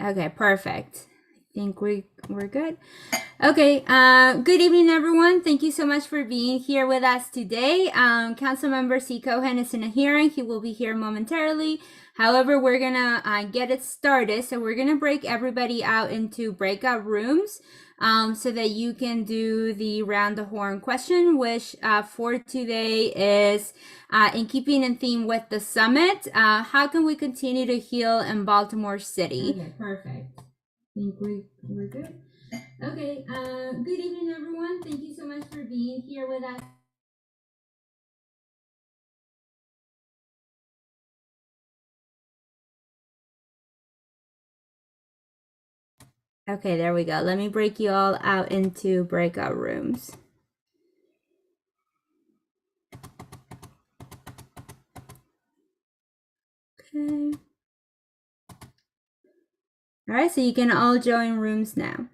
Okay, perfect. I think we're good. Okay, good evening, everyone. Thank you so much for being here with us today. Councilmember C. Cohen is in a hearing. He will be here momentarily. However, we're gonna get it started. So we're gonna break everybody out into breakout rooms so that you can do the round the horn question, which for today is in keeping in theme with the summit. How can we continue to heal in Baltimore City? Okay, perfect. I think we're good. Okay, good evening, everyone. Thank you so much for being here with us. Okay, there we go. Let me break you all out into breakout rooms. Okay. All right, so you can all join rooms now.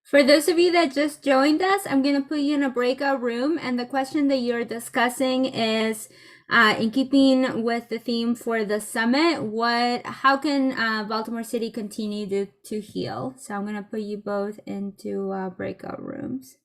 For those of you that just joined us, I'm going to put you in a breakout room, and the question that you're discussing is in keeping with the theme for the summit, how can Baltimore City continue to heal? So I'm going to put you both into breakout rooms.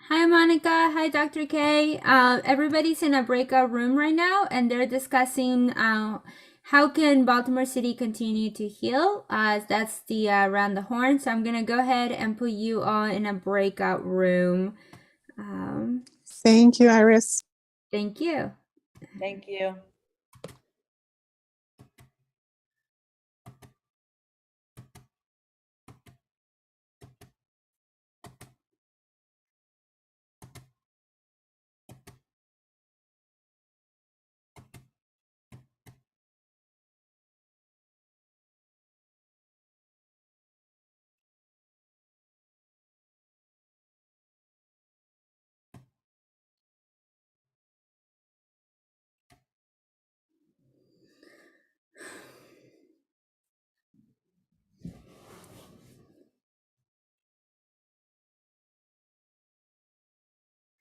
Hi, Monica. Hi, Dr. K. Everybody's in a breakout room right now, and they're discussing how can Baltimore City continue to heal. That's the around the horn. So I'm gonna go ahead and put you all in a breakout room. Thank you, Iris. Thank you. Thank you.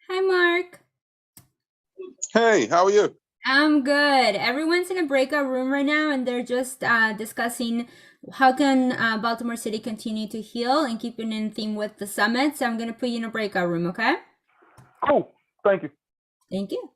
Hi, Mark. Hey, how are you? I'm good. Everyone's in a breakout room right now, and they're just discussing how can Baltimore City continue to heal and keeping in theme with the summit. So I'm gonna put you in a breakout room. Okay. Cool. Thank you. Thank you.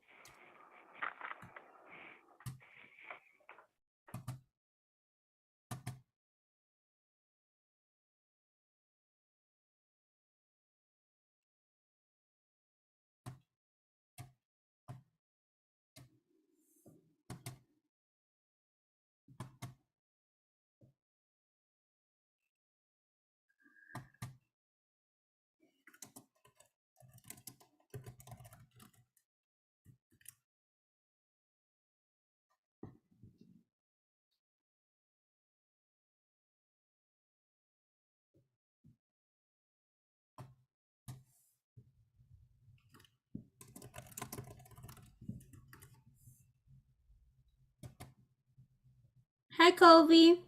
Hi, Colby.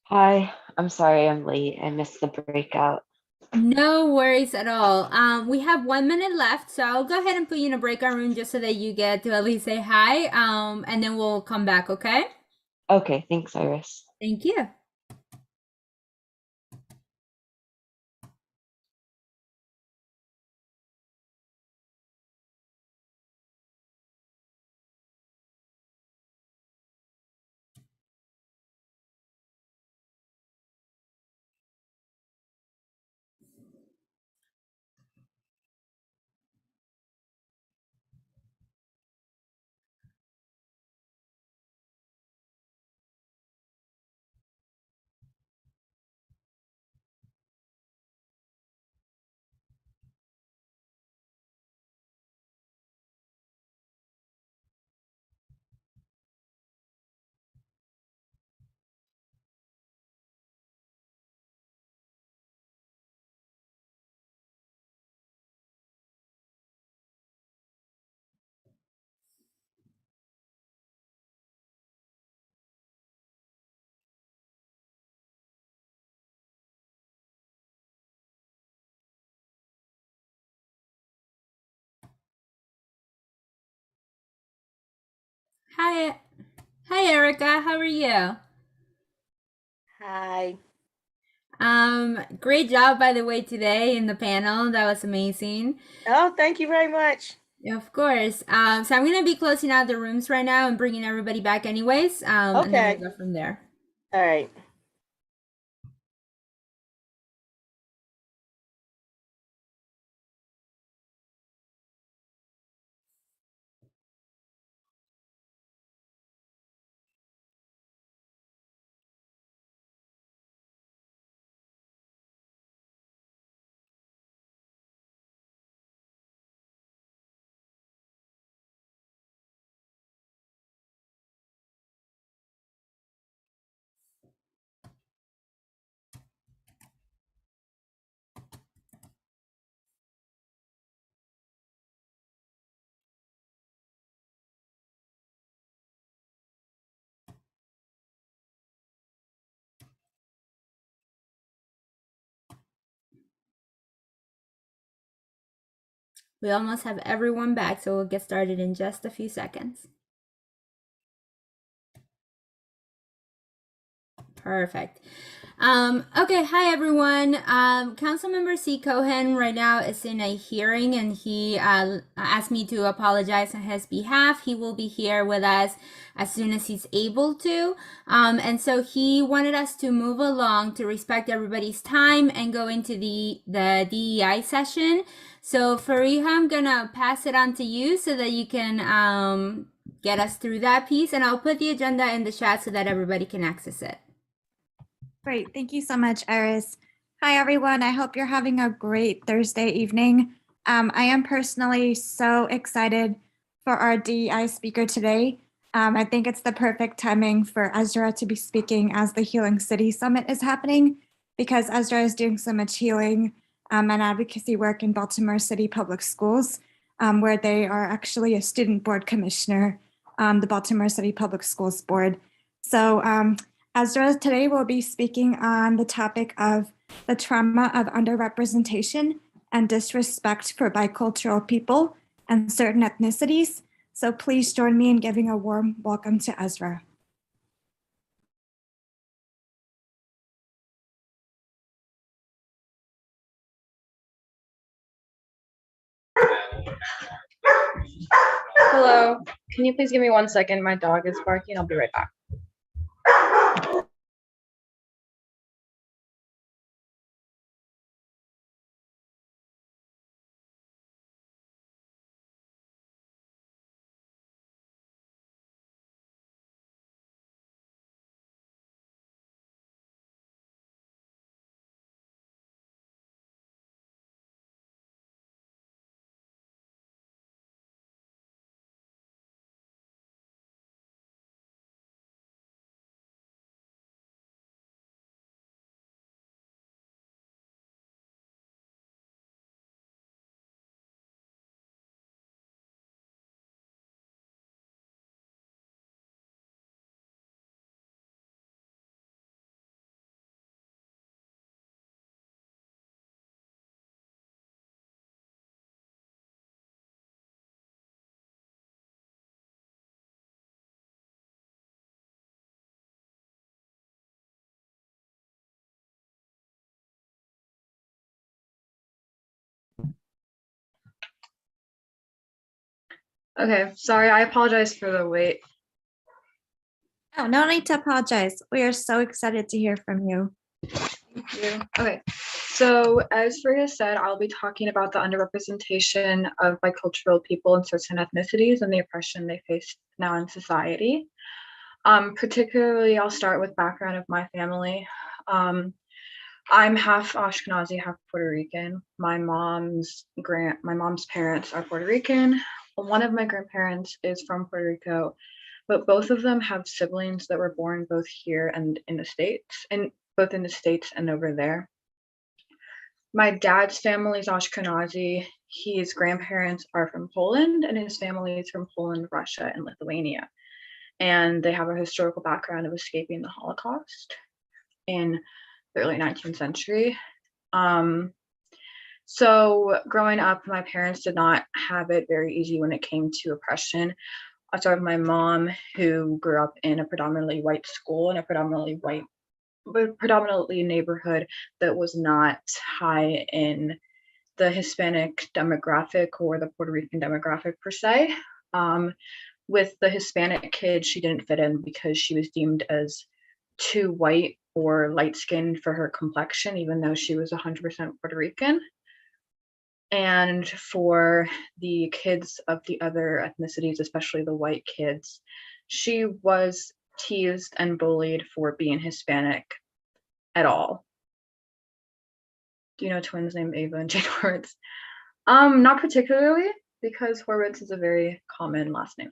Hi, I'm sorry I'm late. I missed the breakout. No worries at all. We have 1 minute left, so I'll go ahead and put you in a breakout room just so that you get to at least say hi. And then we'll come back, okay? Okay, thanks, Iris. Thank you. Hi, hi, Erica. How are you? Hi. Great job, by the way, today in the panel. That was amazing. Oh, thank you very much. Of course. So I'm gonna be closing out the rooms right now and bringing everybody back, anyways. And then Okay. we'll go from there. All right. We almost have everyone back, so we'll get started in just a few seconds. Perfect. Okay, hi everyone. Councilmember C. Cohen right now is in a hearing and he asked me to apologize on his behalf. He will be here with us as soon as he's able to. And so he wanted us to move along to respect everybody's time and go into the DEI session. So Fariha, I'm gonna pass it on to you so that you can get us through that piece, and I'll put the agenda in the chat so that everybody can access it. Great. Thank you so much, Iris. Hi, everyone. I hope you're having a great Thursday evening. I am personally so excited for our DEI speaker today. I think it's the perfect timing for Ezra to be speaking as the Healing City Summit is happening, because Ezra is doing so much healing and advocacy work in Baltimore City Public Schools, where they are actually a student board commissioner, the Baltimore City Public Schools Board. So Ezra today will be speaking on the topic of the trauma of underrepresentation and disrespect for bicultural people and certain ethnicities. So please join me in giving a warm welcome to Ezra. Hello, can you please give me 1 second? My dog is barking. I'll be right back. Okay, sorry, I apologize for the wait. Oh, no need to apologize. We are so excited to hear from you. Thank you. Okay, so as Freya said, I'll be talking about the underrepresentation of bicultural people and certain ethnicities and the oppression they face now in society. Particularly, I'll start with background of my family. I'm half Ashkenazi, half Puerto Rican. My mom's parents are Puerto Rican. One of my grandparents is from Puerto Rico, but both of them have siblings that were born both here and in the States, and both in the States and over there. My dad's family is Ashkenazi. His grandparents are from Poland, and his family is from Poland, Russia, and Lithuania. And they have a historical background of escaping the Holocaust in the early 19th century. So growing up, my parents did not have it very easy when it came to oppression. I started with my mom, who grew up in a predominantly white school in a predominantly neighborhood that was not high in the Hispanic demographic or the Puerto Rican demographic per se. With the Hispanic kid, she didn't fit in because she was deemed as too white or light-skinned for her complexion, even though she was 100% Puerto Rican. And for the kids of the other ethnicities, especially the white kids, she was teased and bullied for being Hispanic at all. Do you know twins named Ava and Jane Horwitz? Not particularly, because Horwitz is a very common last name.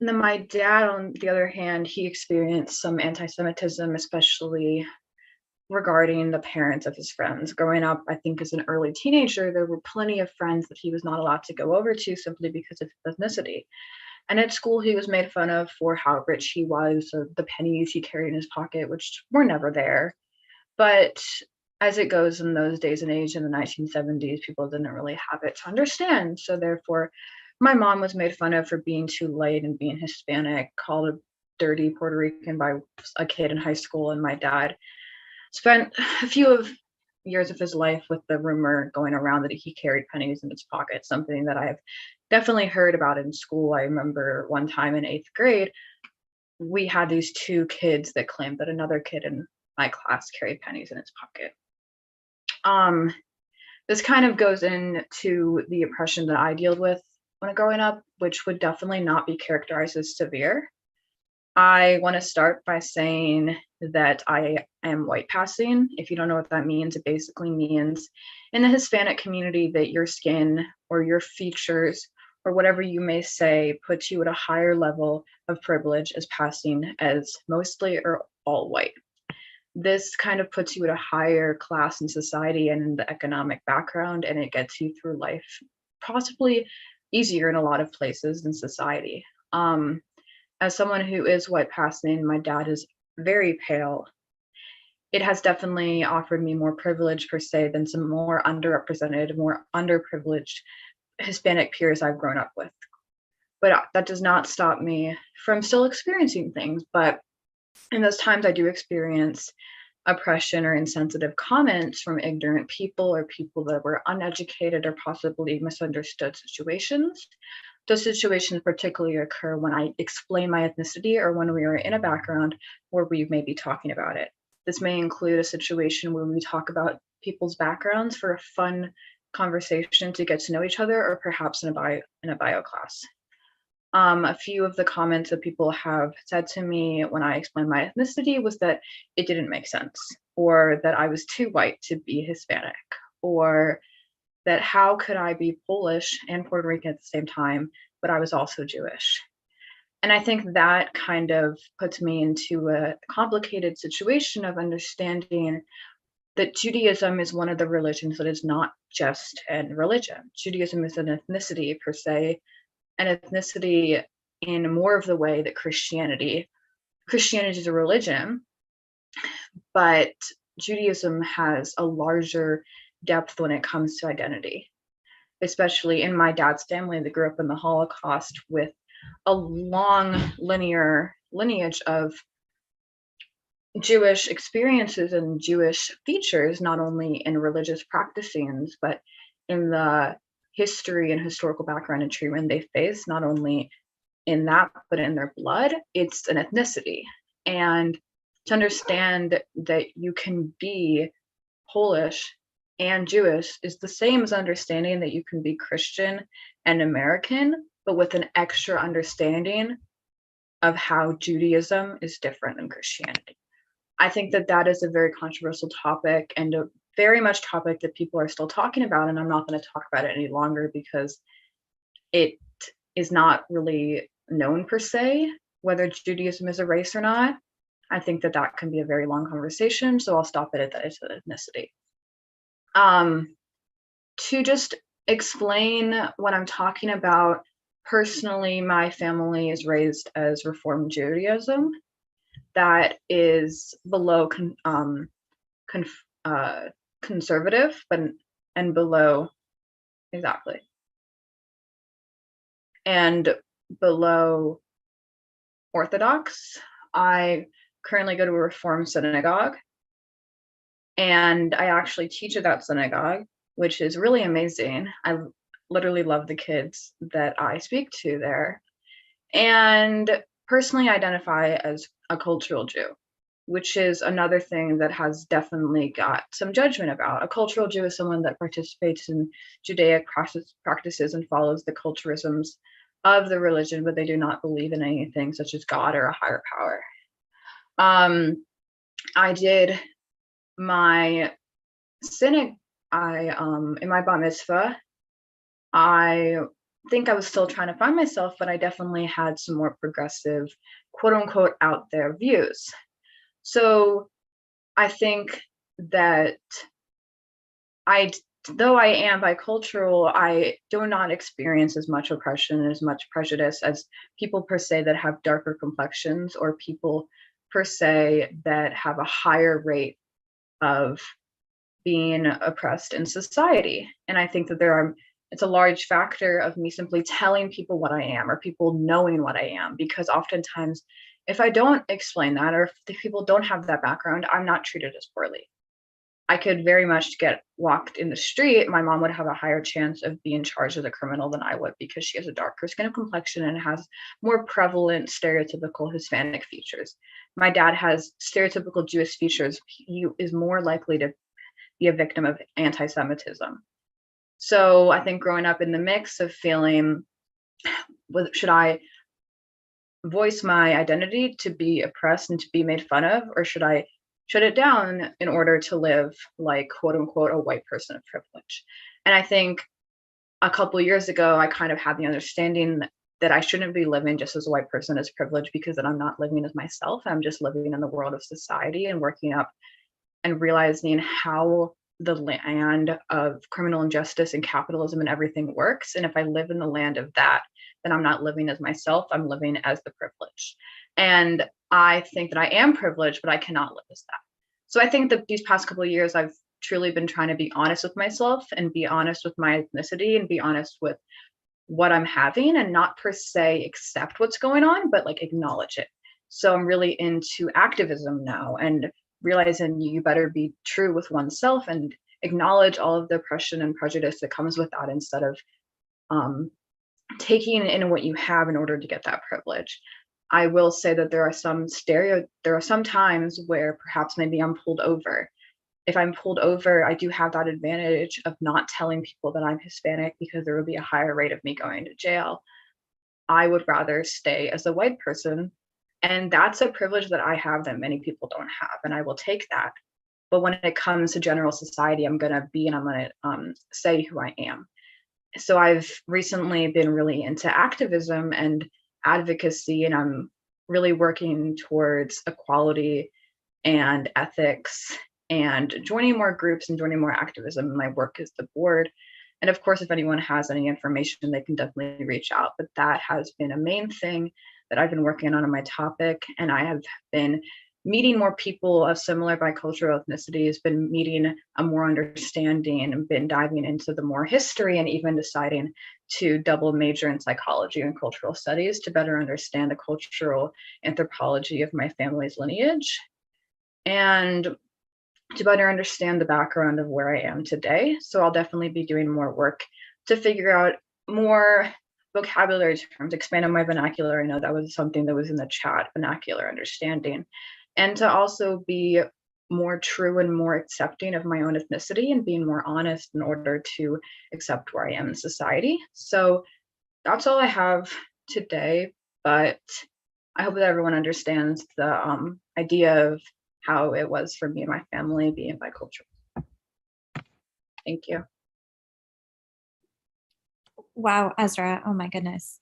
My dad, on the other hand, he experienced some anti-Semitism, especially regarding the parents of his friends. Growing up, I think as an early teenager, there were plenty of friends that he was not allowed to go over to simply because of his ethnicity. And at school, he was made fun of for how rich he was, or the pennies he carried in his pocket, which were never there. But as it goes in those days and age in the 1970s, people didn't really have it to understand. So therefore, my mom was made fun of for being too light and being Hispanic, called dirty Puerto Rican by a kid in high school, and my dad spent a few of years of his life with the rumor going around that he carried pennies in his pocket, something that I've definitely heard about in school. I remember one time in 8th grade, we had these 2 kids that claimed that another kid in my class carried pennies in his pocket. This kind of goes into the oppression that I dealt with when growing up, which would definitely not be characterized as severe. I want to start by saying that I am white passing. If you don't know what that means, it basically means in the Hispanic community that your skin or your features or whatever you may say puts you at a higher level of privilege as passing as mostly or all white. This kind of puts you at a higher class in society and in the economic background, and it gets you through life possibly easier in a lot of places than society. As someone who is white passing, my dad is very pale. It has definitely offered me more privilege per se than some more underrepresented, more underprivileged Hispanic peers I've grown up with. But that does not stop me from still experiencing things. But in those times I do experience oppression or insensitive comments from ignorant people or people that were uneducated or possibly misunderstood situations. Those situations particularly occur when I explain my ethnicity or when we are in a background where we may be talking about it. This may include a situation where we talk about people's backgrounds for a fun conversation to get to know each other, or perhaps in a bio class. A few of the comments that people have said to me when I explained my ethnicity was that it didn't make sense, or that I was too white to be Hispanic, or that how could I be Polish and Puerto Rican at the same time, but I was also Jewish. And I think that kind of puts me into a complicated situation of understanding that Judaism is one of the religions that is not just a religion. Judaism is an ethnicity per se, an ethnicity in more of the way that Christianity is a religion, but Judaism has a larger depth when it comes to identity, especially in my dad's family that grew up in the Holocaust with a long lineage of Jewish experiences and Jewish features, not only in religious practicings, but in the history and historical background and treatment they face, not only in that, but in their blood. It's an ethnicity. And to understand that you can be Polish and Jewish is the same as understanding that you can be Christian and American, but with an extra understanding of how Judaism is different than Christianity. I think that that is a very controversial topic and a very much topic that people are still talking about, and I'm not going to talk about it any longer because it is not really known per se whether Judaism is a race or not. I think that that can be a very long conversation, so I'll stop it at that. It's an ethnicity. To just explain what I'm talking about, personally, my family is raised as Reformed Judaism. That is below conservative, and below exactly, and below Orthodox. I currently go to a Reformed synagogue, and I actually teach at that synagogue, which is really amazing. I literally love the kids that I speak to there, and personally identify as a cultural Jew, which is another thing that has definitely got some judgment about. A cultural Jew is someone that participates in Judaic practices and follows the culturisms of the religion, but they do not believe in anything such as God or a higher power. I did my synagogue, in my bar mitzvah, I think I was still trying to find myself, but I definitely had some more progressive, quote unquote, out there views. So I think that though I am bicultural, I do not experience as much oppression and as much prejudice as people per se that have darker complexions, or people per se that have a higher rate of being oppressed in society. And I think that it's a large factor of me simply telling people what I am, or people knowing what I am, because oftentimes if I don't explain that, or if the people don't have that background, I'm not treated as poorly. I could very much get walked in the street. My mom would have a higher chance of being charged as a criminal than I would because she has a darker skin complexion and has more prevalent stereotypical Hispanic features. My dad has stereotypical Jewish features. He is more likely to be a victim of anti-Semitism. So I think growing up in the mix of feeling, should I voice my identity to be oppressed and to be made fun of, or should I shut it down in order to live like, quote unquote, a white person of privilege? And I think a couple years ago, I kind of had the understanding that I shouldn't be living just as a white person as privilege, because then I'm not living as myself. I'm just living in the world of society and working up and realizing how the land of criminal injustice and capitalism and everything works. And if I live in the land of that, then I'm not living as myself, I'm living as the privilege. And I think that I am privileged, but I cannot live as that. So I think that these past couple of years, I've truly been trying to be honest with myself and be honest with my ethnicity and be honest with what I'm having, and not per se accept what's going on, but like acknowledge it. So I'm really into activism now and realizing you better be true with oneself and acknowledge all of the oppression and prejudice that comes with that, instead of taking in what you have in order to get that privilege. I will say that there are some times where perhaps maybe I'm pulled over. If I'm pulled over, I do have that advantage of not telling people that I'm Hispanic, because there will be a higher rate of me going to jail. I would rather stay as a white person, and that's a privilege that I have that many people don't have, and I will take that. But when it comes to general society, I'm going to say who I am. So I've recently been really into activism and advocacy, and I'm really working towards equality and ethics and joining more groups and joining more activism in my work as the board. And of course, if anyone has any information, they can definitely reach out. But that has been a main thing that I've been working on my topic. And I have been meeting more people of similar bicultural ethnicities, been meeting a more understanding, and been diving into the more history, and even deciding to double major in psychology and cultural studies to better understand the cultural anthropology of my family's lineage, and to better understand the background of where I am today. So I'll definitely be doing more work to figure out more vocabulary terms, expand on my vernacular. I know that was something that was in the chat, vernacular understanding, and to also be more true and more accepting of my own ethnicity and being more honest in order to accept where I am in society. So that's all I have today, but I hope that everyone understands the idea of how it was for me and my family being bicultural. Thank you. Wow, Ezra. Oh my goodness.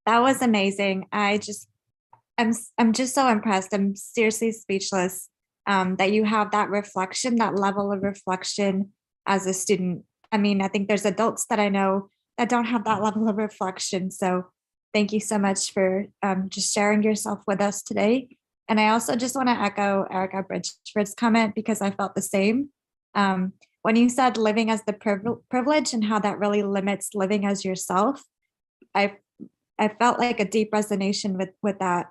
That was amazing. I'm just so impressed. I'm seriously speechless that you have that reflection, that level of reflection as a student. I mean, I think there's adults that I know that don't have that level of reflection. So thank you so much for just sharing yourself with us today. And I also just want to echo Erica Bridgeford's comment, because I felt the same. When you said living as the privilege and how that really limits living as yourself, I felt like a deep resonation with that,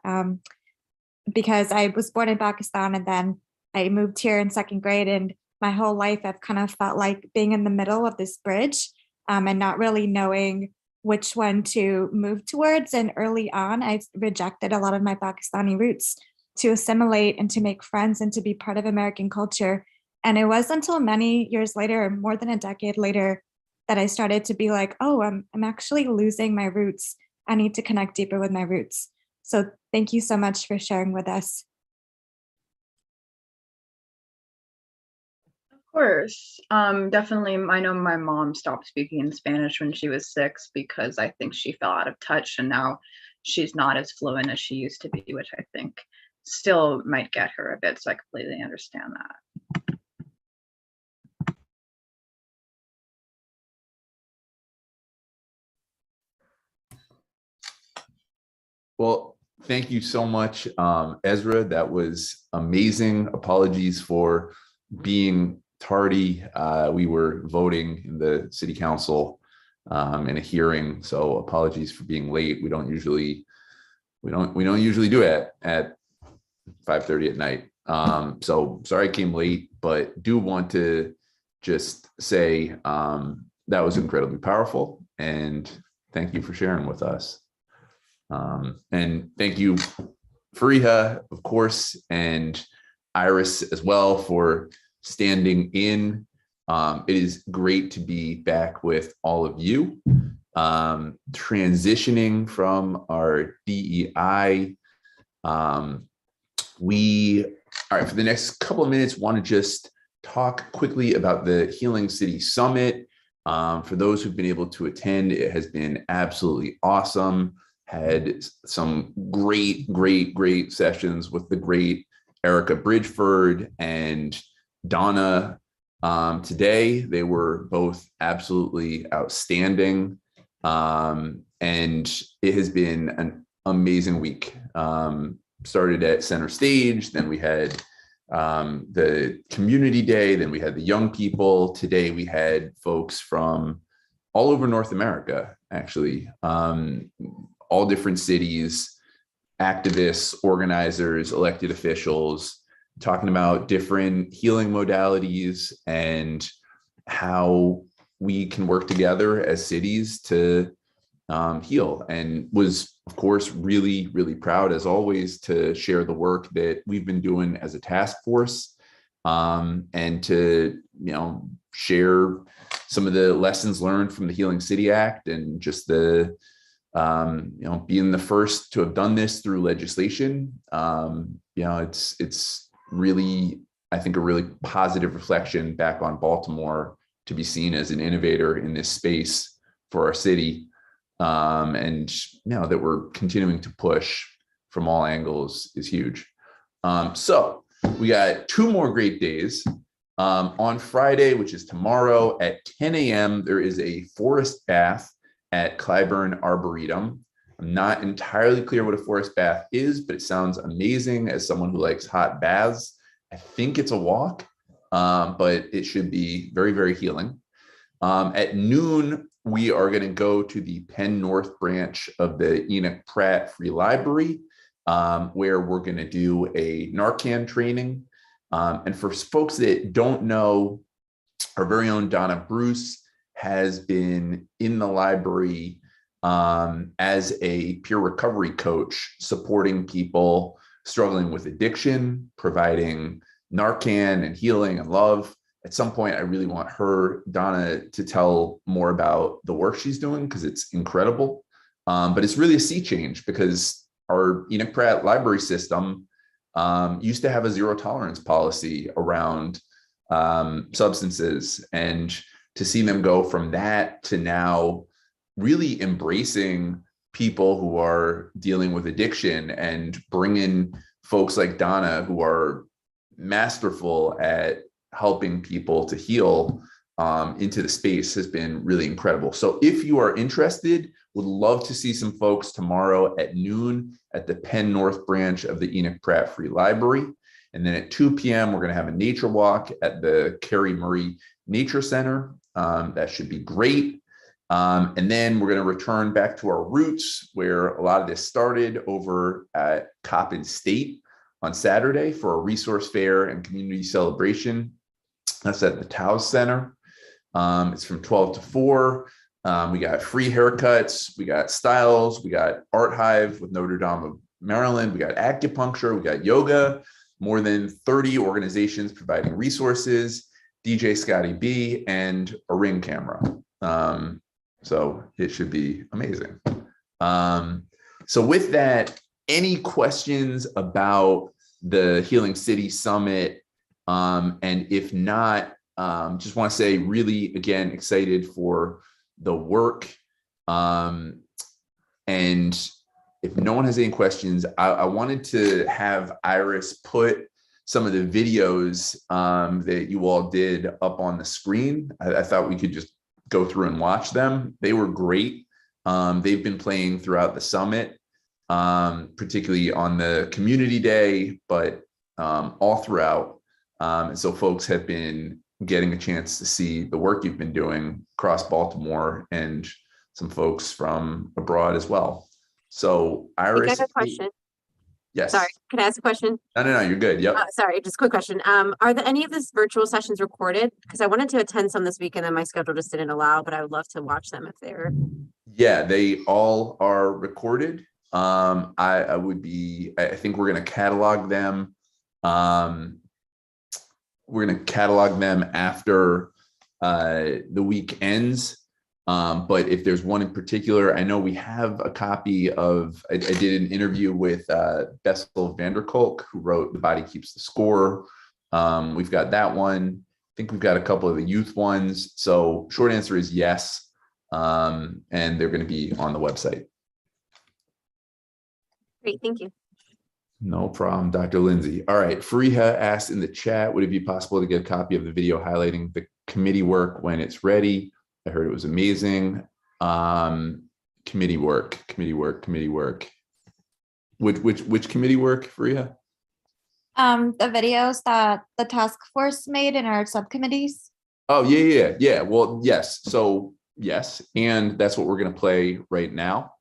because I was born in Pakistan and then I moved here in second grade, and my whole life I've kind of felt like being in the middle of this bridge and not really knowing which one to move towards. And early on, I rejected a lot of my Pakistani roots to assimilate and to make friends and to be part of American culture. And it wasn't until many years later, more than a decade later, that I started to be like, oh, I'm actually losing my roots. I need to connect deeper with my roots. So thank you so much for sharing with us. Of course. Definitely, I know my mom stopped speaking Spanish when she was 6 because I think she fell out of touch, and now she's not as fluent as she used to be, which I think still might get her a bit. So I completely understand that. Well, thank you so much, Ezra. That was amazing. Apologies for being tardy. We were voting in the city council in a hearing, so apologies for being late. We don't usually we don't usually do it at 5:30 at night. So sorry I came late, but do want to just say that was incredibly powerful, and thank you for sharing with us. And thank you, Fariha, of course, and Iris as well for standing in. It is great to be back with all of you. Transitioning from our DEI, all right, for the next couple of minutes, want to just talk quickly about the Healing City Summit. For those who've been able to attend, it has been absolutely awesome. Had some great sessions with the great Erica Bridgeford and Donna. Today, they were both absolutely outstanding. And it has been an amazing week. Started at center stage, then we had the community day, then we had the young people. Today we had folks from all over North America, actually, all different cities, activists, organizers, elected officials, talking about different healing modalities and how we can work together as cities to heal. And was, of course, really proud, as always, to share the work that we've been doing as a task force, and to share some of the lessons learned from the Healing City Act, and just the being the first to have done this through legislation. It's really, I think, a really positive reflection back on Baltimore to be seen as an innovator in this space for our city. And that we're continuing to push from all angles is huge. So we got 2 more great days. On Friday, which is tomorrow at 10 a.m., there is a forest bath at Clyburn Arboretum. I'm not entirely clear what a forest bath is, but it sounds amazing as someone who likes hot baths. I think it's a walk, but it should be very healing. At noon, we are going to go to the Penn North branch of the Enoch Pratt Free Library, where we're going to do a Narcan training. And for folks that don't know, our very own Donna Bruce has been in the library as a peer recovery coach, supporting people struggling with addiction, providing Narcan and healing and love. At some point, I really want Donna, to tell more about the work she's doing, because it's incredible. But it's really a sea change, because our Enoch Pratt library system used to have a zero tolerance policy around substances, and to see them go from that to now really embracing people who are dealing with addiction, and bring in folks like Donna, who are masterful at helping people to heal into the space, has been really incredible. So if you are interested, would love to see some folks tomorrow at noon at the Penn North branch of the Enoch Pratt Free Library. And then at 2 p.m., we're going to have a nature walk at the Carrie Murray Nature Center. That should be great. And then we're going to return back to our roots, where a lot of this started, over at Coppin State on Saturday for a resource fair and community celebration. That's at the Taos Center. It's from 12 to 4. We got free haircuts, we got styles, we got Art Hive with Notre Dame of Maryland, we got acupuncture, we got yoga, more than 30 organizations providing resources, DJ Scotty B, and a Ring camera. So it should be amazing. So with that, any questions about the Healing City Summit? And if not, just want to say, really, again, excited for the work. And if no one has any questions, I wanted to have Iris put some of the videos that you all did up on the screen. I thought we could just go through and watch them. They were great. They've been playing throughout the summit, particularly on the community day, but all throughout. And so folks have been getting a chance to see the work you've been doing across Baltimore, and some folks from abroad as well. So I Iris, got a question. yes. Sorry, can I ask a question? No, you're good. Yep. Sorry, just a quick question. Are any of these virtual sessions recorded? Because I wanted to attend some this weekend and my schedule just didn't allow, but I would love to watch them if they're. Yeah, they all are recorded. I think we're going to catalog them. We're going to catalog them after the week ends. But if there's one in particular, I know we have a copy of, I did an interview with Bessel Vanderkolk, who wrote The Body Keeps the Score. We've got that one. I think we've got a couple of the youth ones. So short answer is yes. And they're going to be on the website. Great, thank you. No problem, Dr. Lindsay. All right, Fariha asked in the chat, would it be possible to get a copy of the video highlighting the committee work when it's ready? I heard it was amazing. Committee work. Which committee work, Fariha? The videos that the task force made in our subcommittees. Oh, yeah. Well, yes. So yes, and that's what we're going to play right now,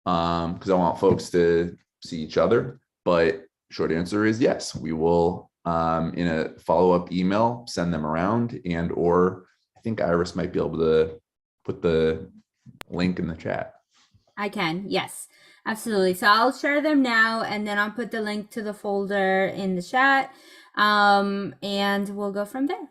because I want folks to see each other. But short answer is yes, we will, in a follow-up email, send them around, and or I think Iris might be able to put the link in the chat. I can, yes, absolutely. So I'll share them now, and then I'll put the link to the folder in the chat, and we'll go from there.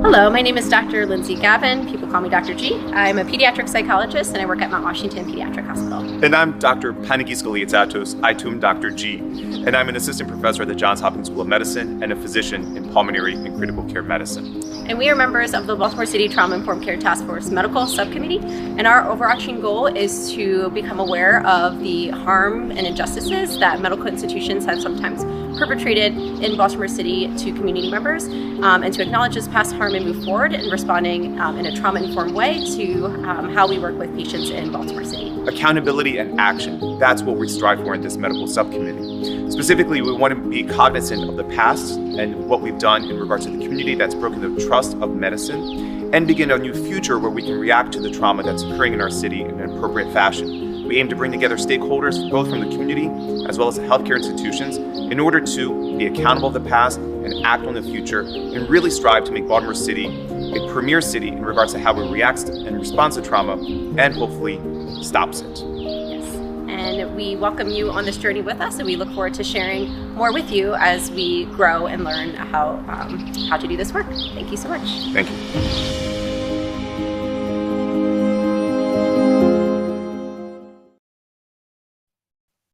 Hello, my name is Dr. Lindsay Gavin. People call me Dr. G. I'm a pediatric psychologist and I work at Mount Washington Pediatric Hospital. And I'm Dr. Panagis Galiatsatos, I too am Dr. G, and I'm an assistant professor at the Johns Hopkins School of Medicine and a physician in pulmonary and critical care medicine. And we are members of the Baltimore City Trauma-Informed Care Task Force Medical Subcommittee. And our overarching goal is to become aware of the harm and injustices that medical institutions have sometimes perpetrated in Baltimore City to community members, and to acknowledge this past harm and move forward in responding in a trauma-informed way to how we work with patients in Baltimore City. Accountability and action, that's what we strive for in this medical subcommittee. Specifically, we want to be cognizant of the past and what we've done in regards to the community that's broken the trust of medicine, and begin a new future where we can react to the trauma that's occurring in our city in an appropriate fashion. We aim to bring together stakeholders, both from the community as well as the healthcare institutions, in order to be accountable of the past and act on the future, and really strive to make Baltimore City a premier city in regards to how we react and respond to trauma, and hopefully stops it. Yes, and we welcome you on this journey with us, and we look forward to sharing more with you as we grow and learn how to do this work. Thank you so much. Thank you.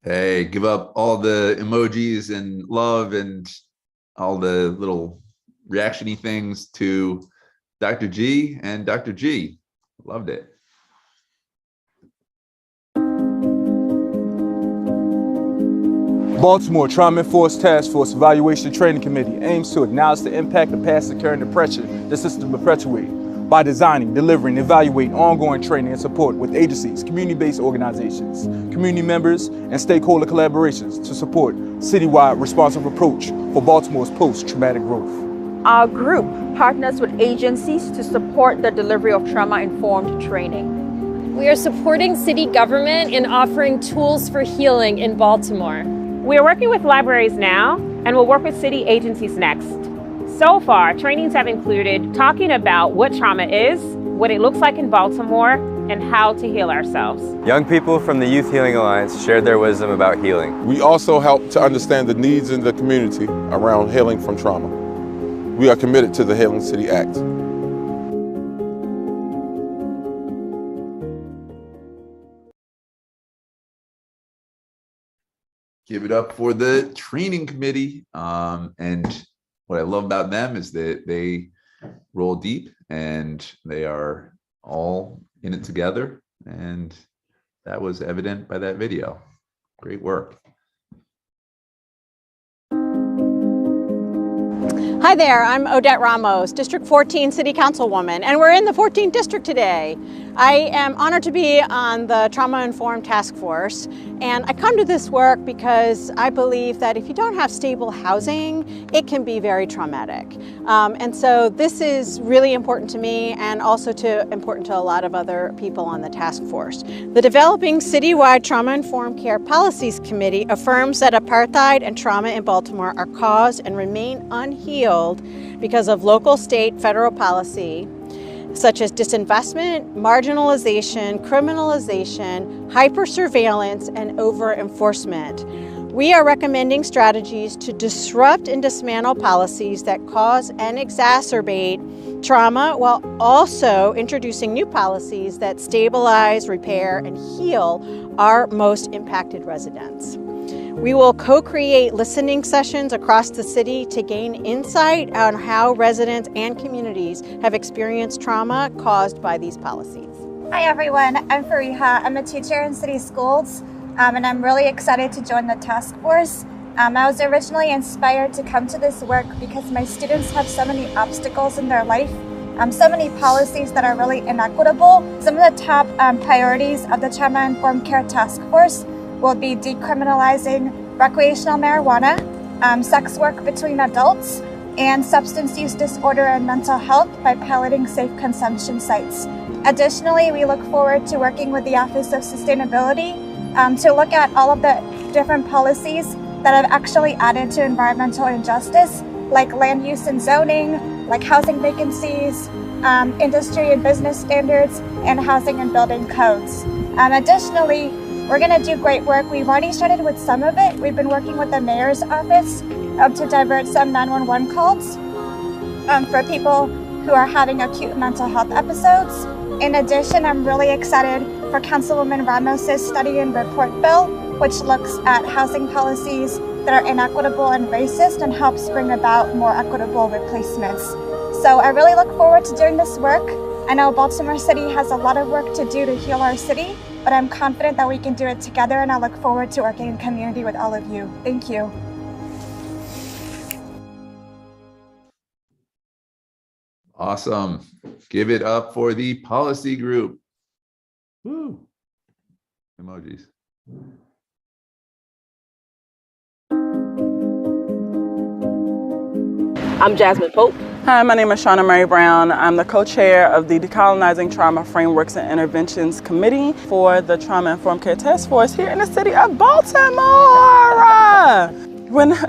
Hey, give up all the emojis and love and all the little reaction-y things to Dr. G and Dr. G. Loved it. Baltimore Trauma-Informed Task Force Evaluation Training Committee aims to acknowledge the impact of past occurring oppression the system perpetuated by designing, delivering, evaluating ongoing training and support with agencies, community-based organizations, community members, and stakeholder collaborations to support citywide responsive approach for Baltimore's post-traumatic growth. Our group partners with agencies to support the delivery of trauma-informed training. We are supporting city government in offering tools for healing in Baltimore. We are working with libraries now, and we'll work with city agencies next. So far, trainings have included talking about what trauma is, what it looks like in Baltimore, and how to heal ourselves. Young people from the Youth Healing Alliance shared their wisdom about healing. We also help to understand the needs in the community around healing from trauma. We are committed to the Healing City Act. Give it up for the training committee. And what I love about them is that they roll deep and they are all in it together. And that was evident by that video. Great work. Hi there, I'm Odette Ramos, District 14 City Councilwoman, and we're in the 14th District today. I am honored to be on the Trauma Informed Task Force, and I come to this work because I believe that if you don't have stable housing, it can be very traumatic. And so this is really important to me and also important to a lot of other people on the task force. The Developing Citywide Trauma Informed Care Policies Committee affirms that apartheid and trauma in Baltimore are caused and remain unhealed because of local, state, federal policy, such as disinvestment, marginalization, criminalization, hyper-surveillance, and over-enforcement. We are recommending strategies to disrupt and dismantle policies that cause and exacerbate trauma while also introducing new policies that stabilize, repair, and heal our most impacted residents. We will co-create listening sessions across the city to gain insight on how residents and communities have experienced trauma caused by these policies. Hi everyone, I'm Fariha. I'm a teacher in city schools, and I'm really excited to join the task force. I was originally inspired to come to this work because my students have so many obstacles in their life, so many policies that are really inequitable. Some of the top priorities of the Trauma Informed Care Task Force will be decriminalizing recreational marijuana, sex work between adults, and substance use disorder and mental health by piloting safe consumption sites. Additionally, we look forward to working with the Office of Sustainability to look at all of the different policies that have actually added to environmental injustice, like land use and zoning, like housing vacancies, industry and business standards, and housing and building codes. Additionally, we're going to do great work. We've already started with some of it. We've been working with the mayor's office to divert some 911 calls for people who are having acute mental health episodes. In addition, I'm really excited for Councilwoman Ramos's study and report bill, which looks at housing policies that are inequitable and racist and helps bring about more equitable replacements. So I really look forward to doing this work. I know Baltimore City has a lot of work to do to heal our city, but I'm confident that we can do it together, and I look forward to working in community with all of you. Thank you. Awesome. Give it up for the policy group. Woo. Emojis. I'm Jasmine Pope. Hi, my name is Shauna Murray Brown. I'm the co-chair of the Decolonizing Trauma Frameworks and Interventions Committee for the Trauma Informed Care Task Force here in the city of Baltimore.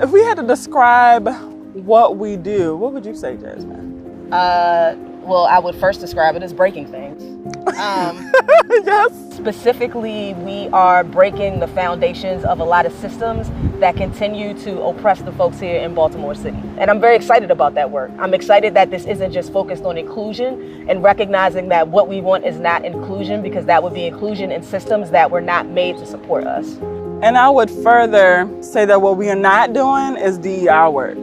If we had to describe what we do, what would you say, Jasmine? Well, I would first describe it as breaking things. Yes. Specifically, we are breaking the foundations of a lot of systems that continue to oppress the folks here in Baltimore City. And I'm very excited about that work. I'm excited that this isn't just focused on inclusion and recognizing that what we want is not inclusion, because that would be inclusion in systems that were not made to support us. And I would further say that what we are not doing is DEI work.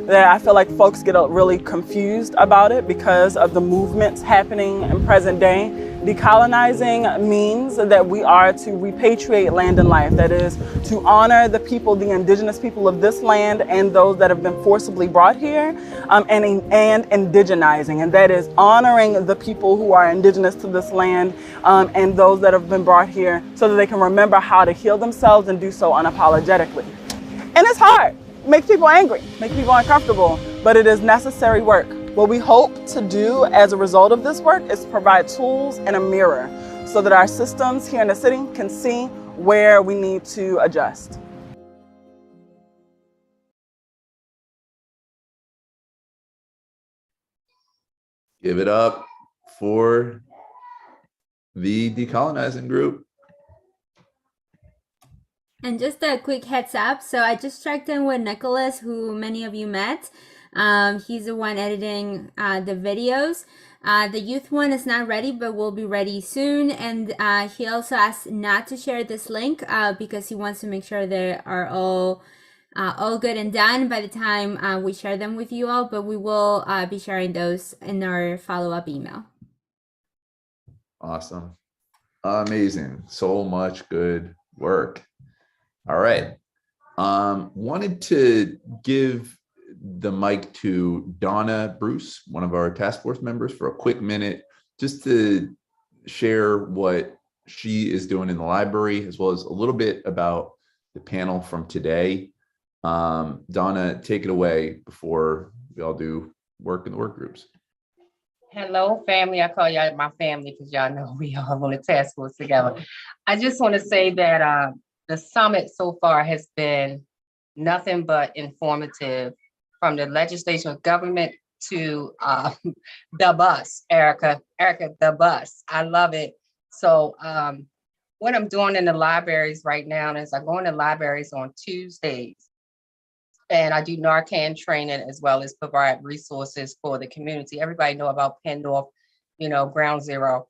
That I feel like folks get really confused about it because of the movements happening in present day. Decolonizing means that we are to repatriate land and life. That is to honor the people, the indigenous people of this land and those that have been forcibly brought here, and indigenizing. And that is honoring the people who are indigenous to this land and those that have been brought here so that they can remember how to heal themselves and do so unapologetically. And it's hard. Makes people angry, makes people uncomfortable, but it is necessary work. What we hope to do as a result of this work is provide tools and a mirror so that our systems here in the city can see where we need to adjust. Give it up for the Decolonizing group. And just a quick heads up, so I just checked in with Nicholas, who many of you met. He's the one editing the videos. The youth one is not ready, but will be ready soon. And he also asked not to share this link because he wants to make sure they are all good and done by the time we share them with you all. But we will be sharing those in our follow-up email. Awesome. Amazing. So much good work. All right. Wanted to give the mic to Donna Bruce, one of our task force members, for a quick minute, just to share what she is doing in the library, as well as a little bit about the panel from today. Donna, take it away before we all do work in the work groups. Hello, family. I call y'all my family because y'all know we all on the task force together. I just want to say that the summit so far has been nothing but informative, from the legislation of government to the bus, Erica, the bus. I love it. So what I'm doing in the libraries right now is I go into libraries on Tuesdays, and I do Narcan training as well as provide resources for the community. Everybody know about Penn North, you know, Ground Zero.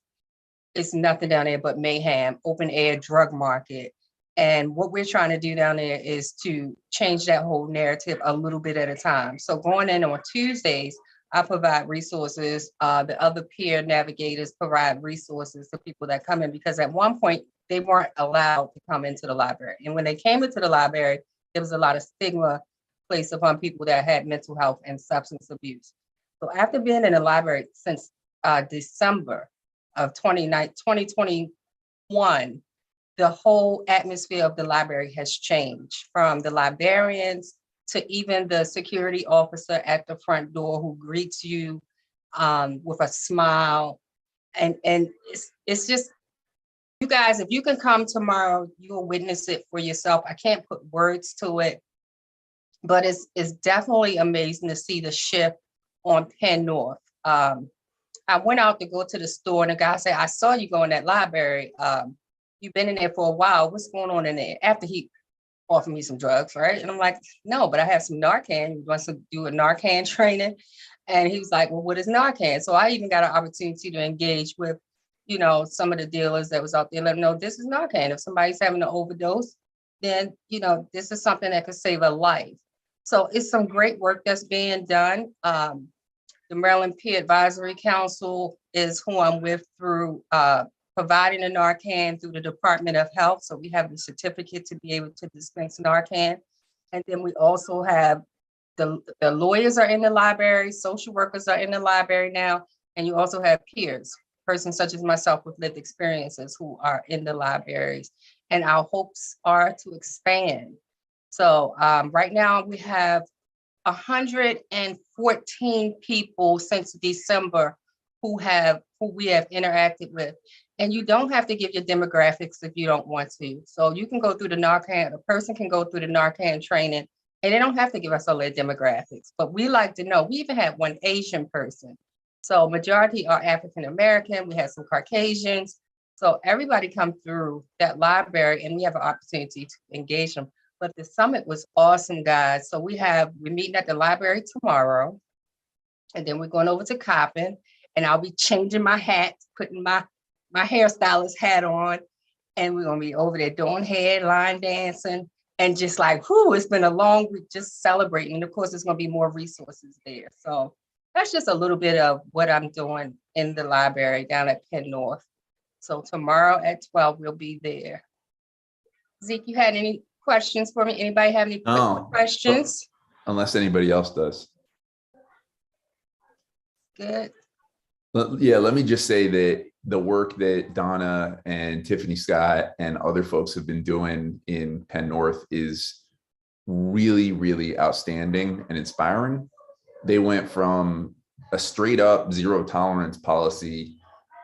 It's nothing down there but mayhem, open air drug market. And what we're trying to do down there is to change that whole narrative a little bit at a time. So going in on Tuesdays, I provide resources. The other peer navigators provide resources to people that come in, because at one point they weren't allowed to come into the library. And when they came into the library, there was a lot of stigma placed upon people that had mental health and substance abuse. So after being in the library since December of 2021, the whole atmosphere of the library has changed, from the librarians to even the security officer at the front door who greets you with a smile. And it's just, you guys, if you can come tomorrow, you'll witness it for yourself. I can't put words to it, but it's definitely amazing to see the shift on Penn North. I went out to go to the store, and the guy said, "I saw you go in that library. You've been in there for a while. What's going on in there?" After he offered me some drugs, right? And I'm like, "No, but I have some Narcan." He wants to do a Narcan training. And he was like, "Well, what is Narcan?" So I even got an opportunity to engage with, you know, some of the dealers that was out there, let them know this is Narcan. If somebody's having an overdose, then, you know, this is something that could save a life. So it's some great work that's being done. The Maryland Peer Advisory Council is who I'm with through providing the Narcan through the Department of Health. So we have the certificate to be able to dispense Narcan. And then we also have the lawyers are in the library, social workers are in the library now, and you also have peers, persons such as myself with lived experiences who are in the libraries. And our hopes are to expand. So right now we have 114 people since December who we have interacted with. And you don't have to give your demographics if you don't want to. So you can go through the Narcan, a person can go through the Narcan training, and they don't have to give us all their demographics. But we like to know. We even had one Asian person. So majority are African American. We had some Caucasians. So everybody come through that library, and we have an opportunity to engage them. But the summit was awesome, guys. So we're meeting at the library tomorrow, and then we're going over to Coppin, and I'll be changing my hat, putting my hairstylist hat on, and we're gonna be over there doing hair, line dancing, and just like, whoo, it's been a long week just celebrating. And of course, there's gonna be more resources there. So that's just a little bit of what I'm doing in the library down at Penn North. So tomorrow at 12, we'll be there. Zeke, you had any questions for me? Anybody have any questions? Unless anybody else does. Good. Yeah, let me just say that the work that Donna and Tiffany Scott and other folks have been doing in Penn North is really, really outstanding and inspiring. They went from a straight up zero tolerance policy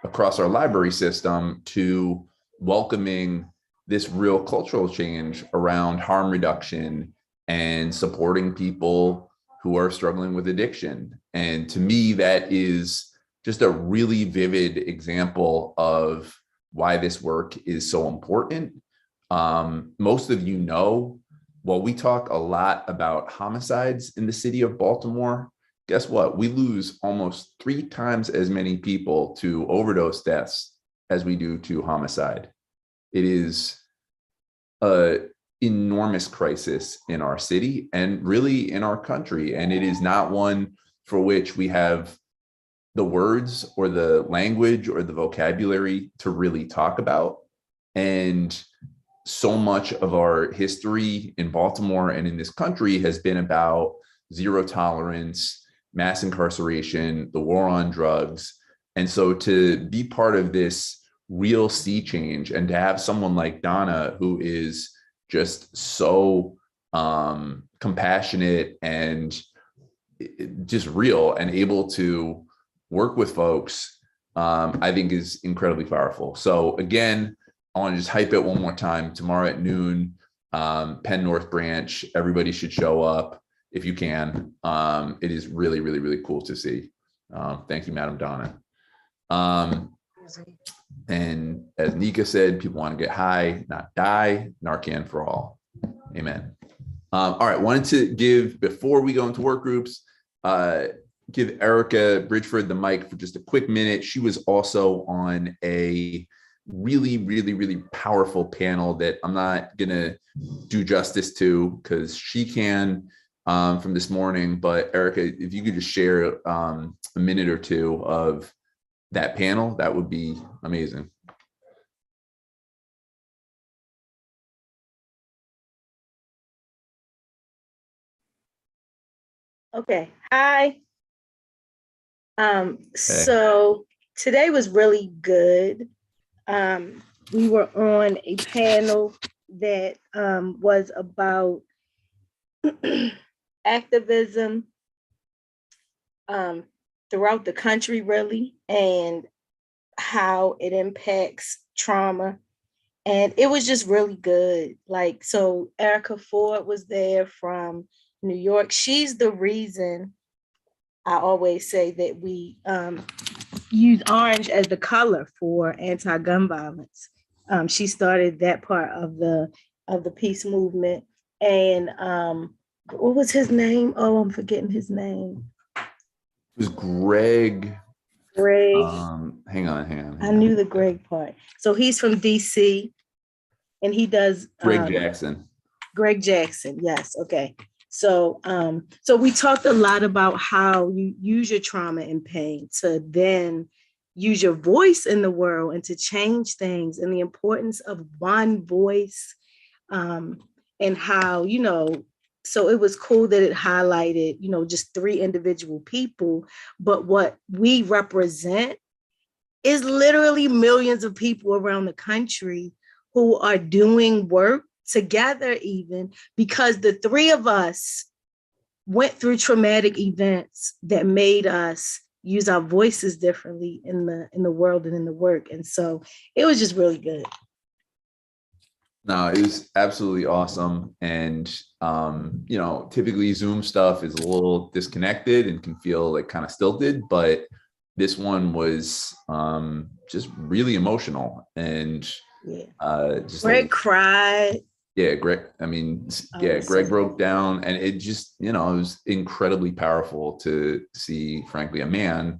across our library system to welcoming this real cultural change around harm reduction and supporting people who are struggling with addiction. And to me, that is just a really vivid example of why this work is so important. Most of you know, while we talk a lot about homicides in the city of Baltimore, guess what? We lose almost 3 times as many people to overdose deaths as we do to homicide. It is an enormous crisis in our city and really in our country. And it is not one for which we have the words or the language or the vocabulary to really talk about. And so much of our history in Baltimore and in this country has been about zero tolerance, mass incarceration, the war on drugs. And so to be part of this real sea change, and to have someone like Donna, who is just so compassionate and just real and able to work with folks, I think is incredibly powerful. So again, I want to just hype it one more time. Tomorrow at noon, Penn North Branch, everybody should show up if you can. It is really, really, really cool to see. Thank you, Madam Donna. And as Nika said, people want to get high, not die. Narcan for all. Amen. All right, wanted to give, before we go into work groups, give Erica Bridgeford the mic for just a quick minute. She was also on a really, really, really powerful panel that I'm not gonna do justice to because she can from this morning. But Erica, if you could just share a minute or two of that panel, that would be amazing. Okay. Hi. So today was really good. We were on a panel that was about activism throughout the country, really, and how it impacts trauma. And it was just really good. Like, so Erica Ford was there from New York. She's the reason I always say that we use orange as the color for anti-gun violence. She started that part of the peace movement. And what was his name? Oh, I'm forgetting his name. It was Greg. Hang on. I knew the Greg part. So he's from DC, and he does Greg Jackson. Greg Jackson, yes. Okay. So so we talked a lot about how you use your trauma and pain to then use your voice in the world and to change things, and the importance of one voice, and how, you know, so it was cool that it highlighted, you know, just 3 individual people, but what we represent is literally millions of people around the country who are doing work together, even because the 3 of us went through traumatic events that made us use our voices differently in the world and in the work. And so it was just really good. No, it was absolutely awesome. And, you know, typically Zoom stuff is a little disconnected and can feel like kind of stilted, but this one was just really emotional. And just Greg cried. Yeah, Greg, I mean, yeah, Greg broke down, and it just, you know, it was incredibly powerful to see, frankly, a man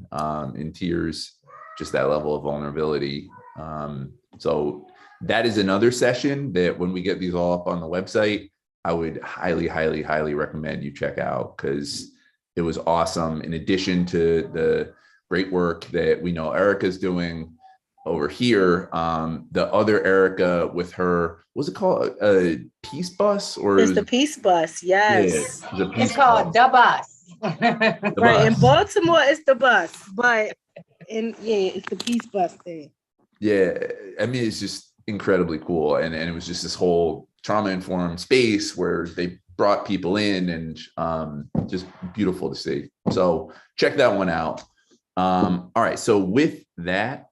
in tears, just that level of vulnerability. So that is another session that when we get these all up on the website, I would highly, highly, highly recommend you check out, because it was awesome. In addition to the great work that we know Erica's doing over here, the other Erica with her, what's it called? A peace bus? Or it's the peace bus, yes. Yeah, it's called the bus. Right, in Baltimore, it's the bus, but it's the peace bus thing. Yeah, I mean, it's just incredibly cool. And it was just this whole trauma-informed space where they brought people in, and just beautiful to see. So check that one out. All right, so with that,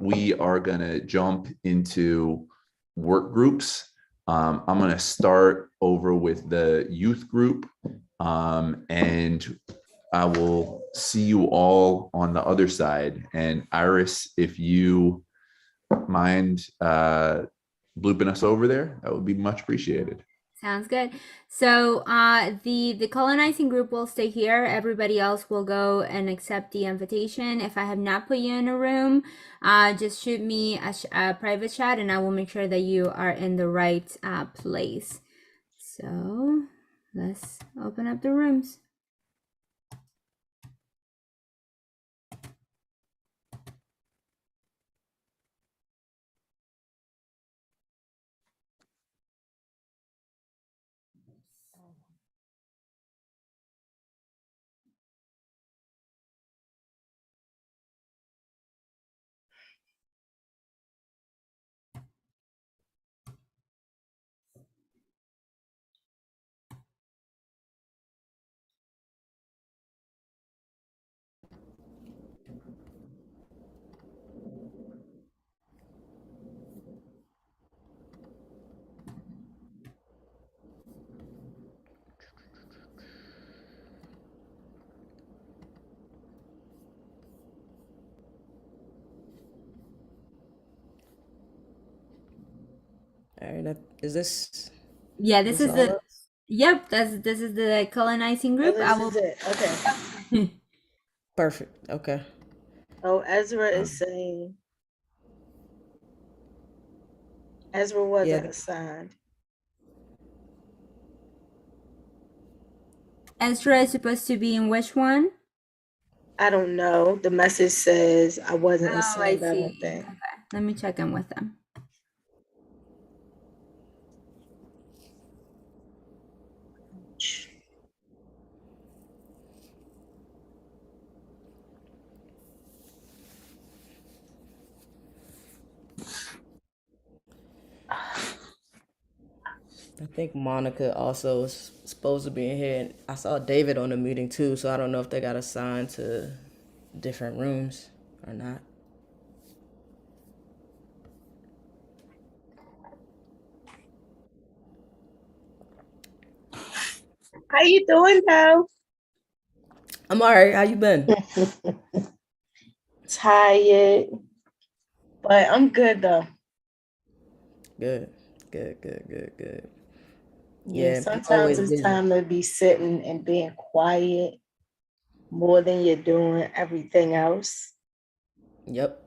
we are gonna jump into work groups. I'm gonna start over with the youth group, and I will see you all on the other side. And Iris, if you mind blooping us over there, that would be much appreciated. Sounds good. So the decolonizing group will stay here. Everybody else will go and accept the invitation. If I have not put you in a room, just shoot me a private chat, and I will make sure that you are in the right place. So let's open up the rooms. right, is this? Yeah, this is all the. up? Yep, this is the colonizing group. Oh, I this will. is it. Okay. Perfect. Okay. Oh, Ezra is saying Ezra wasn't assigned. Ezra is supposed to be in which one? I don't know. The message says I wasn't Oh, I assigned. I see. don't think. Okay, let me check in with them. I think Monica also is supposed to be in here. And I saw David on the meeting too, so I don't know if they got assigned to different rooms or not. How you doing, though? I'm all right. How you been? Tired, but I'm good though. Good. Good. Yeah, I'm sometimes always it's busy. time to be sitting and being quiet more than you're doing everything else. Yep.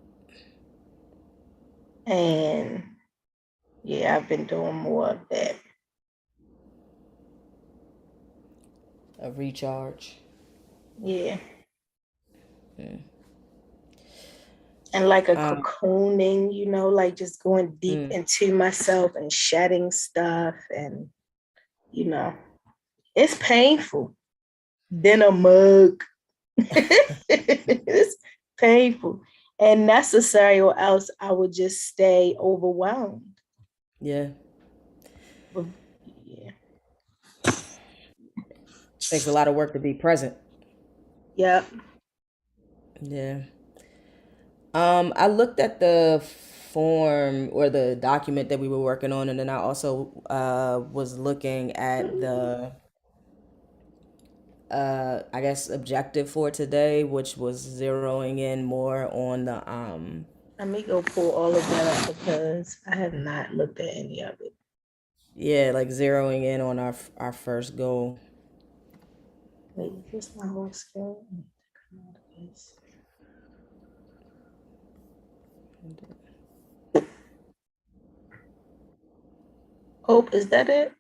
And yeah, I've been doing more of that. A recharge. Yeah. And like a cocooning, you know, like just going deep into myself and shedding stuff. And, you know, it's painful. Then a mug. It's painful and necessary, or else I would just stay overwhelmed. Yeah. Yeah. Takes a lot of work to be present. Yep. Yeah. I looked at the form or the document that we were working on, and then I also was looking at the I guess objective for today, which was zeroing in more on the Let me go pull all of that up because I have not looked at any of it. Yeah, like zeroing in on our first goal. Wait, is this my whole screen? Hope, is that it?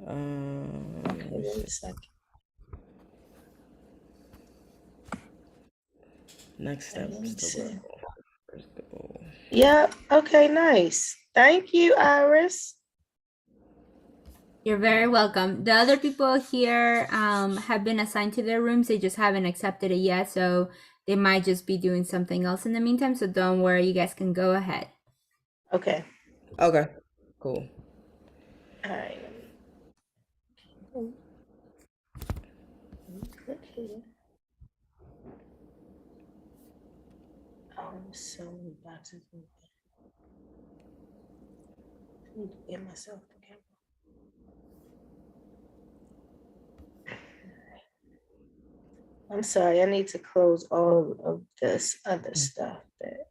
Okay, wait a second. Next steps to work on first goal. Yep. Okay, nice. Thank you, Iris. You're very welcome. The other people here have been assigned to their rooms. They just haven't accepted it yet, so they might just be doing something else in the meantime. So don't worry, you guys can go ahead. Okay. Okay. Cool. All right. Click here. Oh, so many boxes. I need to get myself together. I'm sorry, I need to close all of this other stuff that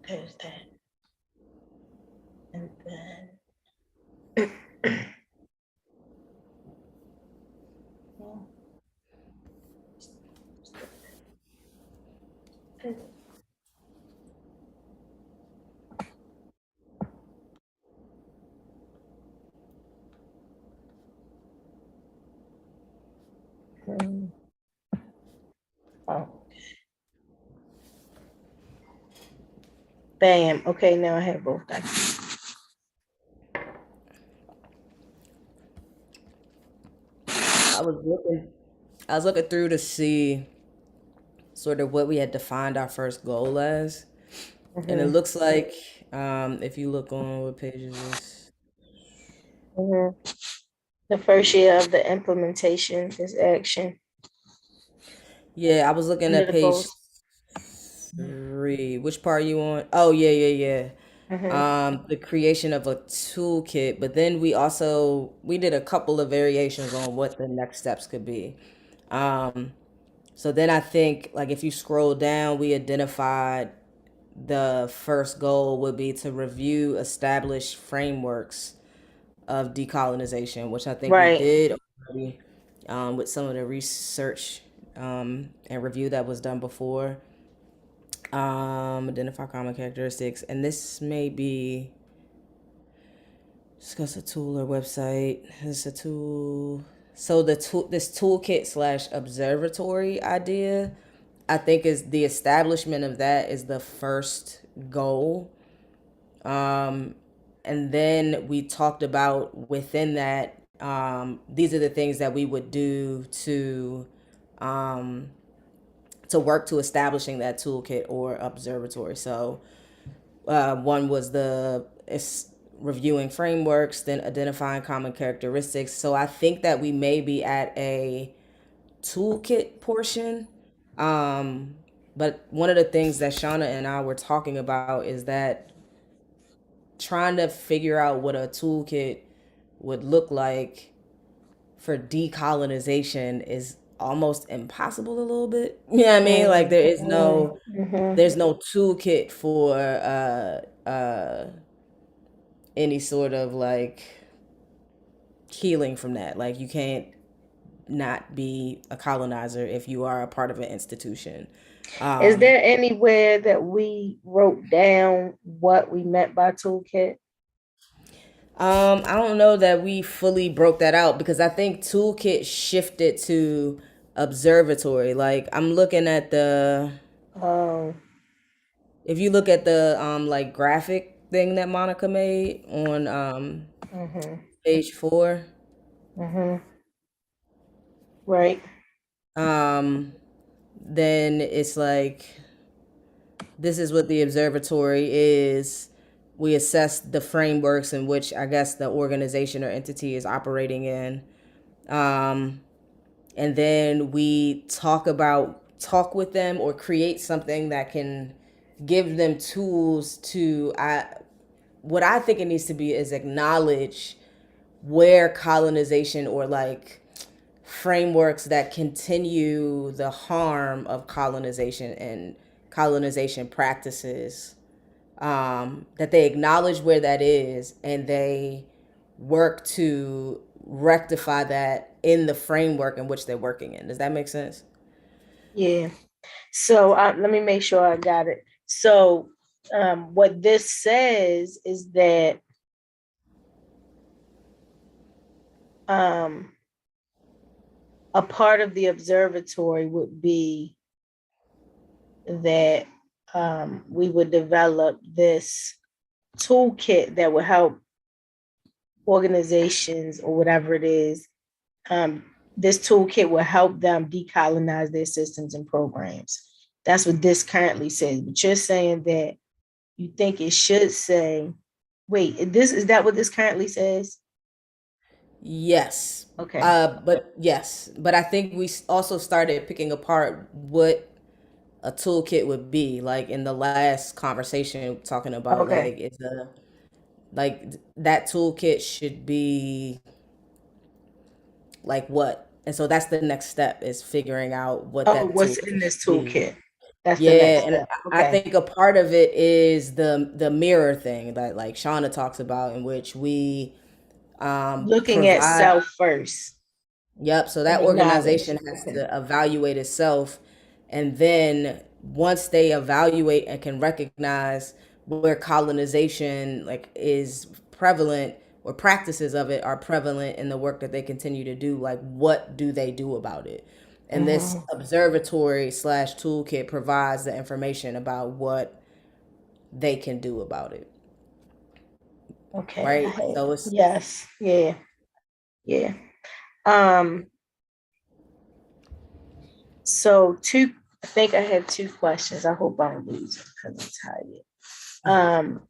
there's that. And then oh. Bam. Okay, now I have both documents. I was looking through to see sort of what we had defined our first goal as. And it looks like if you look on what page is this? The first year of the implementation is action. Yeah, I was looking Under at the page goals. 3. Which part are you on? Oh, yeah. the creation of a toolkit, but then we did a couple of variations on what the next steps could be. So then I think, like, if you scroll down, we identified the first goal would be to review established frameworks of decolonization, which I think we Right. did already, with some of the research and review that was done before. Identify common characteristics, and this may be discuss a tool or website. This is a tool. So this toolkit / observatory idea, I think, is the establishment of that is the first goal. And then we talked about within that, these are the things that we would do to work to establishing that toolkit or observatory. So one was reviewing frameworks, then identifying common characteristics. So I think that we may be at a toolkit portion. But one of the things that Shauna and I were talking about is that trying to figure out what a toolkit would look like for decolonization is almost impossible a little bit. You know what I mean? Like there's no toolkit for any sort of like healing from that. Like you can't not be a colonizer if you are a part of an institution. Is there anywhere that we wrote down what we meant by toolkit? I don't know that we fully broke that out because I think toolkit shifted to observatory. Like I'm looking at if you look at the like graphic thing that Monica made on page 4. Right. Then it's like, this is what the observatory is. We assess the frameworks in which I guess the organization or entity is operating in. And then we talk with them or create something that can give them tools to, what I think it needs to be is acknowledge where colonization or like frameworks that continue the harm of colonization and colonization practices, that they acknowledge where that is and they work to rectify that in the framework in which they're working in. Does that make sense? Yeah. So let me make sure I got it. So what this says is that a part of the observatory would be that we would develop this toolkit that would help organizations or whatever it is. This toolkit will help them decolonize their systems and programs. That's what this currently says. But you're saying that you think it should say, wait, is that what this currently says? Yes. Okay. But I think we also started picking apart what a toolkit would be, like in the last conversation, talking about like that toolkit should be like what. And so that's the next step, is figuring out what what's in this toolkit. That's the next step. Okay. I think a part of it is the mirror thing that like Shauna talks about, in which we looking at self first. Yep. So that organization has to evaluate itself. And then once they evaluate and can recognize where colonization like is prevalent or practices of it are prevalent in the work that they continue to do, like what do they do about it? And this observatory / toolkit provides the information about what they can do about it. Okay. Right. So it's yes. Yeah. Yeah. So I think I had 2 questions. I hope I don't lose it because I'm tired.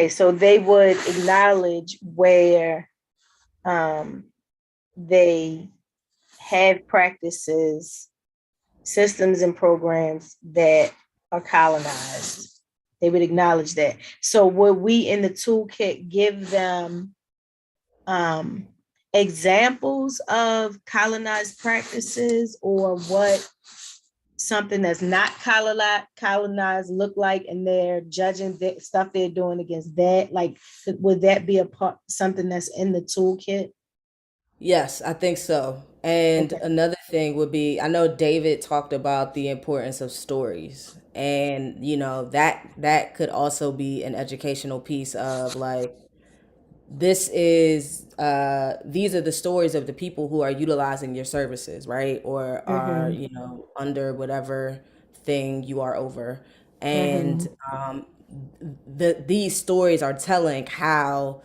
So they would acknowledge where they have practices, systems, and programs that are colonized. They would acknowledge that. So would we in the toolkit give them examples of colonized practices, or what something that's not colonized look like, and they're judging the stuff they're doing against that? Like, would that be a part, something that's in the toolkit? Yes, I think so. And another thing would be, I know David talked about the importance of stories, and that could also be an educational piece of like, this is these are the stories of the people who are utilizing your services, right? Or are, under whatever thing you are over. And these stories are telling how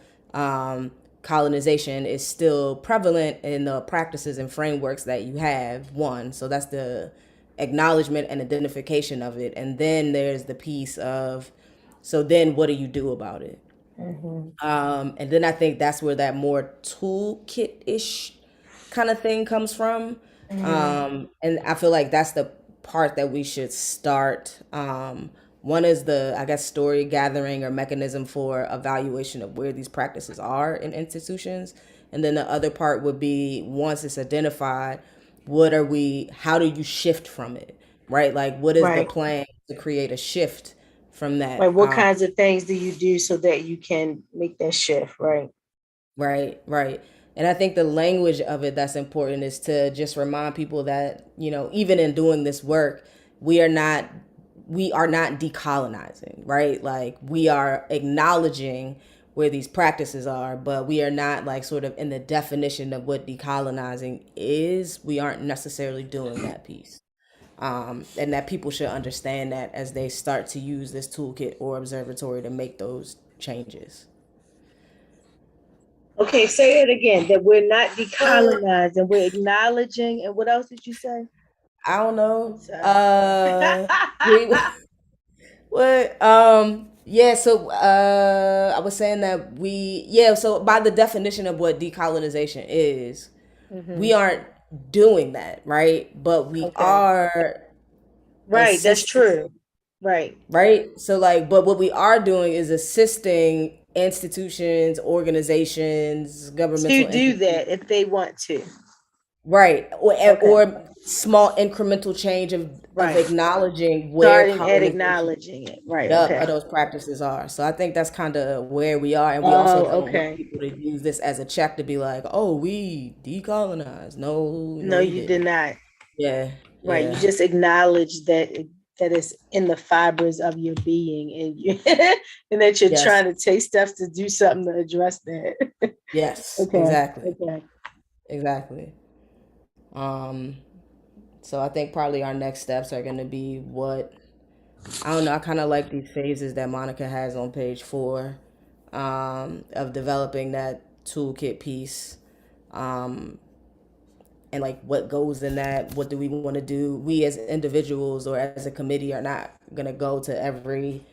colonization is still prevalent in the practices and frameworks that you have. One, so that's the acknowledgement and identification of it. And then there's the piece of, so then what do you do about it? And then I think that's where that more toolkit-ish kind of thing comes from. And I feel like that's the part that we should start. One is the, I guess, story gathering or mechanism for evaluation of where these practices are in institutions. And then the other part would be, once it's identified, how do you shift from it, right? Like, what is the plan to create a shift from that? Like, what kinds of things do you do so that you can make that shift, right? Right. And I think the language of it that's important is to just remind people that, even in doing this work, we are not decolonizing, right? Like, we are acknowledging where these practices are, but we are not like sort of in the definition of what decolonizing is. We aren't necessarily doing that piece. And that people should understand that as they start to use this toolkit or observatory to make those changes. Okay, say it again, that we're not decolonizing, we're acknowledging, and what else did you say? I don't know. I was saying that so by the definition of what decolonization is, we aren't doing that, right? But we are. Right, that's true. Right. So like, but what we are doing is assisting institutions, organizations, governmental to do that if they want to. Right. Or small incremental change of acknowledging where starting at acknowledging it. Right. Of those practices are. So I think that's kind of where we are. And we also don't want people to use this as a check to be like, oh, we decolonized. No, you did not. Yeah. Right. Yeah. You just acknowledge that it's in the fibers of your being, and you and that you're trying to take steps to do something to address that. Yes. Exactly. So I think probably our next steps are going to be I don't know. I kind of like these phases that Monica has on page 4, of developing that toolkit piece. And like what goes in that, what do we want to do? We as individuals or as a committee are not going to go to every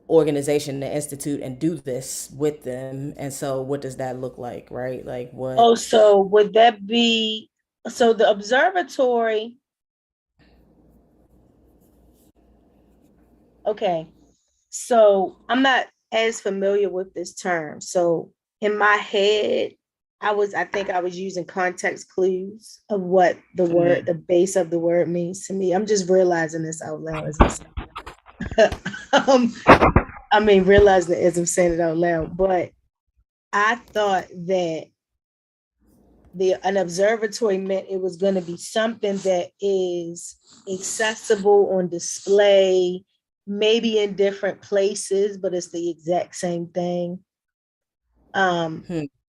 organization, the institute, and do this with them. And so what does that look like, right? Like what? Oh, so would that be, so the observatory, okay. So I'm not as familiar with this term. So in my head, I think I was using context clues of what the word, the base of the word means to me. I'm just realizing this out loud as realizing it as I'm saying it out loud. But I thought that an observatory meant it was going to be something that is accessible, on display, maybe in different places, but it's the exact same thing.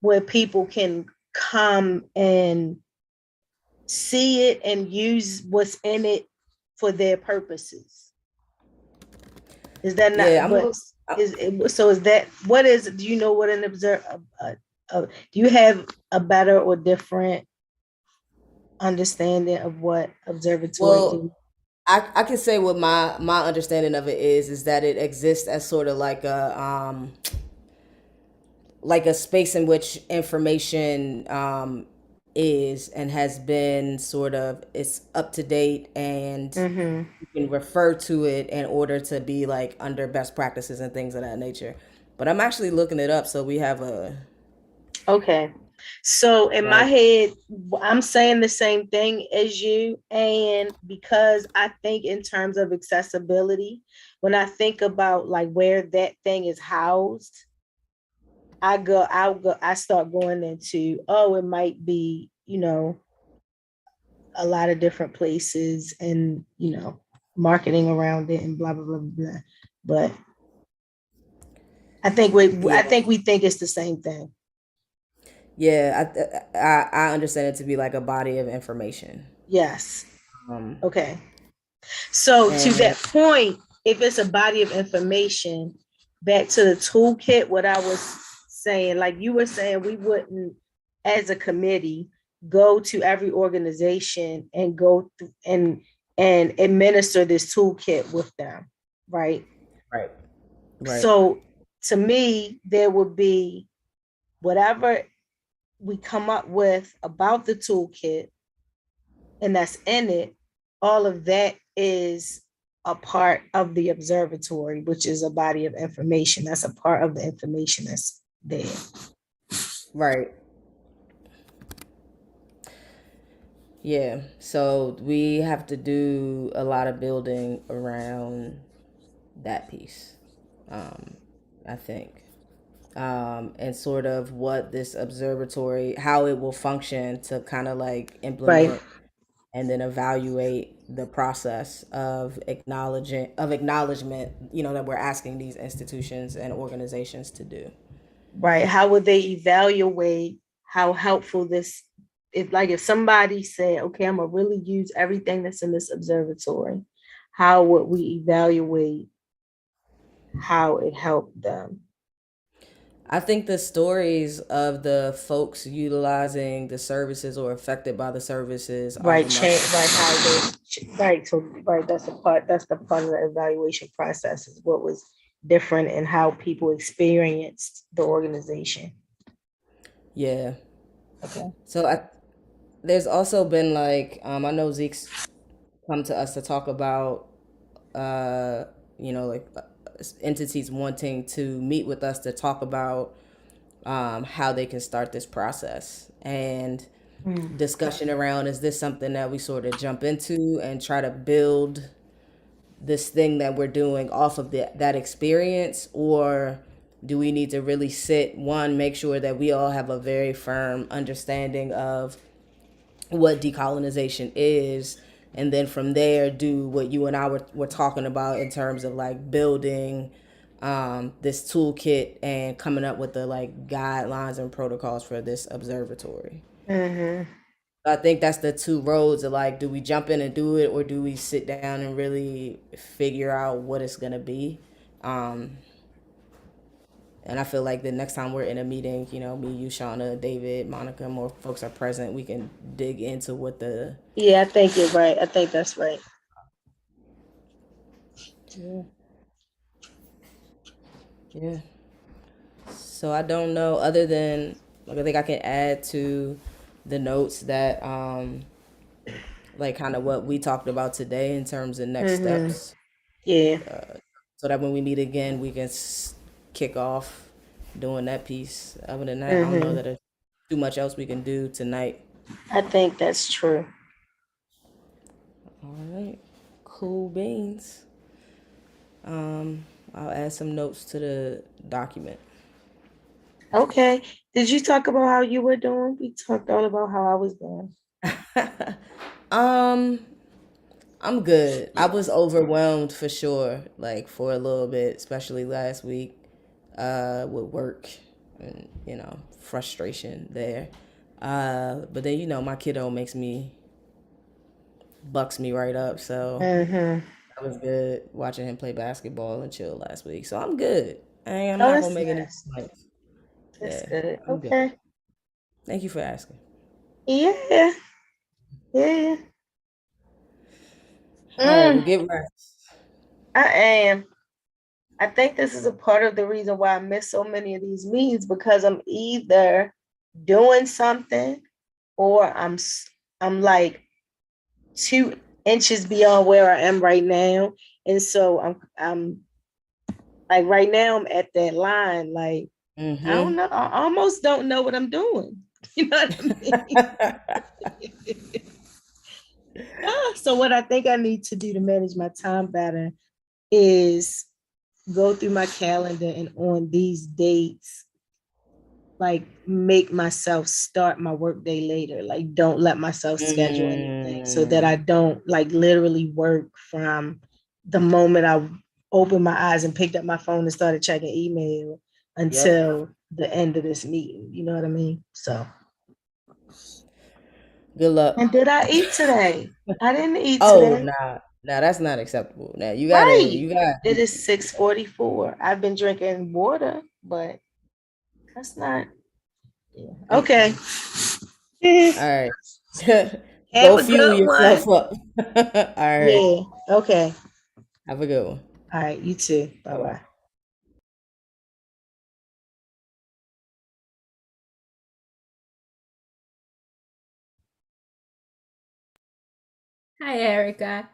Where people can come and see it and use what's in it for their purposes. Is that not? Do you know what an do you have a better or different understanding of what observatory do? I can say what my understanding of it is that it exists as sort of like a space in which information is and has been sort of, it's up to date and Mm-hmm. you can refer to it in order to be like under best practices and things of that nature. But I'm actually looking it up so we have a Okay. So in my right. head, I'm saying the same thing as you. And because I think in terms of accessibility, when I think about like where that thing is housed, I start going into, oh, it might be, a lot of different places and, marketing around it and blah, blah, blah, blah, blah. But I Yeah. think we think it's the same thing. Yeah, I understand it to be like a body of information. Yes. Um, Okay. So to and that point, if it's a body of information, back to the toolkit, what I was saying, like you were saying, we wouldn't, as a committee, go to every organization and go through and administer this toolkit with them, right? right, right, So to me, there would be whatever we come up with about the toolkit and that's in it, all of that is a part of the observatory, which is a body of information. That's a part of the information that's there. right. Yeah, so we have to do a lot of building around that piece, I think. And sort of what this observatory, how it will function to kind of like Right. implement and then evaluate the process of acknowledgement, that we're asking these institutions and organizations to do. Right. How would they evaluate how helpful this, if somebody said, okay, I'm gonna really use everything that's in this observatory, how would we evaluate how it helped them? I think the stories of the folks utilizing the services or affected by the services are Right, the change, most. right, how they, right, so, right, that's the part of the evaluation process is what was different and how people experienced the organization. Yeah. Okay. So there's also been like, I know Zeke's come to us to talk about, like entities wanting to meet with us to talk about how they can start this process and discussion around, is this something that we sort of jump into and try to build this thing that we're doing off of that experience, or do we need to really make sure that we all have a very firm understanding of what decolonization is, and then from there do what you and I were talking about in terms of like building this toolkit and coming up with the like guidelines and protocols for this observatory. Mm-hmm. I think that's the two roads of like, do we jump in and do it, or do we sit down and really figure out what it's gonna be? And I feel like the next time we're in a meeting, me, you, Shauna, David, Monica, more folks are present, we can dig into what the Yeah, I think you're right. I think that's right. Yeah. Yeah. So I don't know, other than like I think I can add to the notes that like kind of what we talked about today in terms of next steps. Yeah. So that when we meet again, we can kick off doing that piece. Other than that, I don't know that there's too much else we can do tonight. I think that's true. All right. Cool beans. I'll add some notes to the document. Okay. Did you talk about how you were doing? We talked all about how I was doing. I'm good. I was overwhelmed for sure, like for a little bit, especially last week, with work and, frustration there. But then, my kiddo bucks me right up. So that was good watching him play basketball and chill last week. So I'm good. I'm not gonna make any complaints. That's good. I'm Okay. good. Thank you for asking. Yeah. Yeah. All right, well, get rest. I am. I think this is a part of the reason why I miss so many of these meetings, because I'm either doing something or I'm like 2 inches beyond where I am right now. And so I'm like right now I'm at that line. Like, I don't know. I almost don't know what I'm doing. You know what I mean? So what I think I need to do to manage my time better is go through my calendar and on these dates, like make myself start my workday later. Like don't let myself schedule anything so that I don't like literally work from the moment I opened my eyes and picked up my phone and started checking email until the end of this meeting. You know what I mean? So Good luck. and did I eat today? I didn't eat Oh, today. nah, that's not acceptable. Now you Right. gotta. It is 6:44. I've been drinking water, but that's not. Yeah. Okay. All right. Have Go a fuel good one. yourself up. All right. Yeah. Okay. Have a good one. All right. You too. Bye bye. Hi, Erica.